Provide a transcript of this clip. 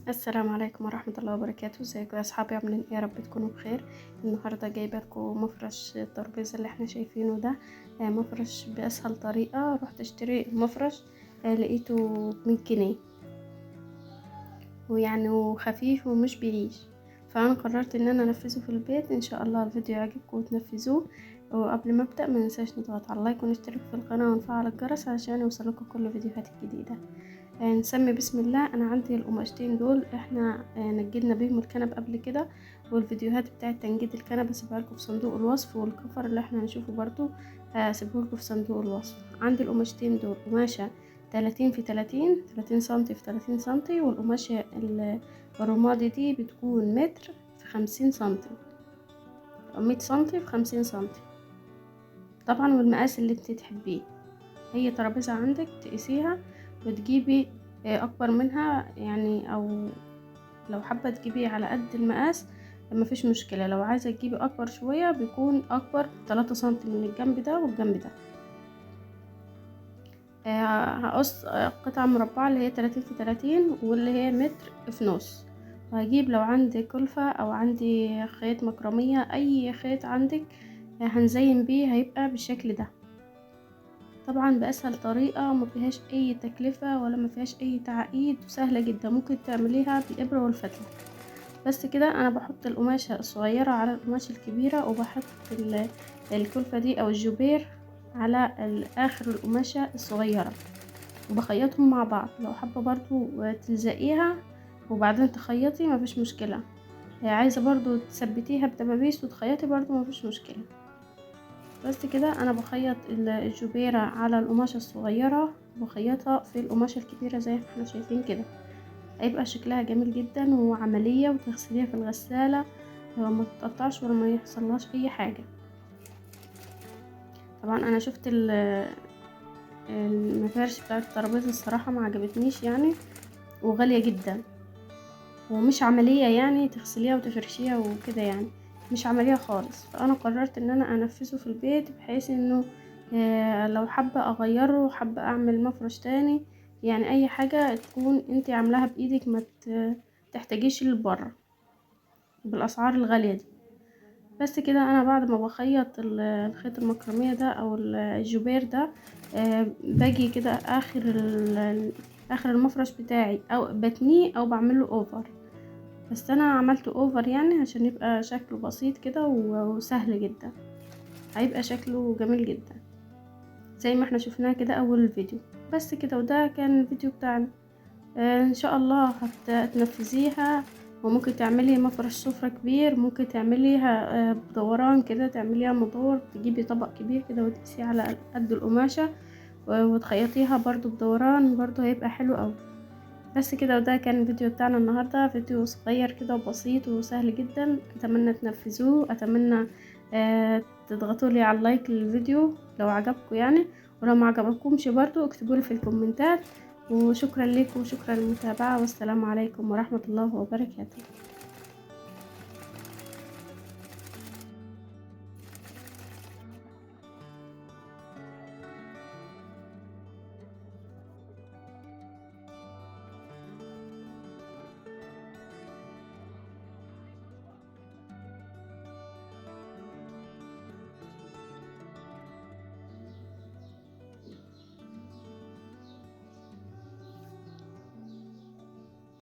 السلام عليكم ورحمة الله وبركاته. ازيكم يا اصحابي؟ عاملين ايه؟ يا رب تكونوا بخير. النهارده جايبه لكم مفرش الترابيزه اللي احنا شايفينه ده. مفرش باسهل طريقه. رحت اشتري مفرش، لقيته ب100 جنيه، ويعني وخفيف ومش بيعيش. فانا قررت ان انا انفذه في البيت. ان شاء الله الفيديو يعجبكم وتنفذوه. وقبل ما ابدا ما ننساش نضغط على اللايك ونشترك في القناه ونفعل الجرس عشان يوصلكم كل الفيديوهات الجديده. نسمي بسم الله. انا عندي القماشتين دول احنا نجدنا بيهم الكنب قبل كده، والفيديوهات بتاعه تنجيد الكنب هسيبها لكم في صندوق الوصف، والكفر اللي احنا هنشوفه برضو هسيبه لكم في صندوق الوصف. عندي القماشتين دول قماشه 30 في 30 سنتي في 30 سنتي، والقماشه الرمادي دي بتكون متر في 50 سنتي او 100 سنتي في 50 سنتي طبعا، والمقاس اللي انت تحبيه. هي ترابيزه عندك تقيسيها وتجيبي اكبر منها يعني، او لو حابه تجيبي على قد المقاس مفيش مشكله. لو عايزه تجيبي اكبر شويه بيكون اكبر 3 سنتي من الجنب ده والجنب ده. هقص قطعه مربعه اللي هي 30 في 30 واللي هي متر في نص. وهجيب لو عندي كلفه او عندي خيط مكرميه، اي خيط عندك هنزين بيه هيبقى بالشكل ده. طبعا بأسهل طريقة، ما فيهاش اي تكلفة ولا ما فيهاش اي تعقيد، وسهلة جدا ممكن تعمليها بالإبرة والفتلة. بس كده انا بحط القماشة الصغيرة على القماشة الكبيرة، وبحط الكلفة دي او الجبير على اخر القماشة الصغيرة، وبخيطهم مع بعض. لو حابة برضو تلزقيها وبعدين تخيطي مفيش مشكلة، عايزة برضو تثبتيها بدبابيس وتخيطي برضو مفيش مشكلة. بس كده انا بخيط الجبيرة على القماشة الصغيرة وبخيطها في القماشة الكبيرة زي ما احنا شايفين كده. هيبقى شكلها جميل جدا وعملية، وتغسليها في الغسالة ما تتقطعش ولا ما يحصلهاش اي حاجة. طبعا انا شفت المفارش بتاعت الترابيزة الصراحة ما عجبتنيش يعني، وغالية جدا ومش عملية يعني تغسليها وتفرشيها وكده، يعني مش عملية خالص. فانا قررت ان انا انفذه في البيت، بحيث انه لو حابة اغيره، حابة اعمل مفرش تاني، يعني اي حاجة تكون انتي عاملاها بايدك، ما تحتاجيش للبره بالاسعار الغالية دي. بس كده انا بعد ما بخيط الخيط المكرمية ده او الجبير ده، باجي كده اخر المفرش بتاعي او بتنيه او بعمله اوفر. بس انا عملته اوفر يعني عشان يبقى شكله بسيط كده وسهل جدا. هيبقى شكله جميل جدا زي ما احنا شفناه كده اول الفيديو. بس كده، وده كان الفيديو بتاعنا. ان شاء الله هتنفذيها، وممكن تعملي مفرش سفرة كبير، ممكن تعمليها بدوران كده، تعمليها مدور، تجيبي طبق كبير كده وتقسيه على قد القماشة وتخيطيها برضو بدوران، برضو هيبقى حلو اوي. بس كده، وده كان الفيديو بتاعنا النهاردة، فيديو صغير كده وبسيط وسهل جدا. اتمنى تنفذوه، اتمنى تضغطوا لي على اللايك للفيديو لو عجبكم يعني، ولو ما عجبكمش برضو اكتبوا لي في الكومنتات. وشكرا لكم وشكرا للمتابعة، والسلام عليكم ورحمة الله وبركاته.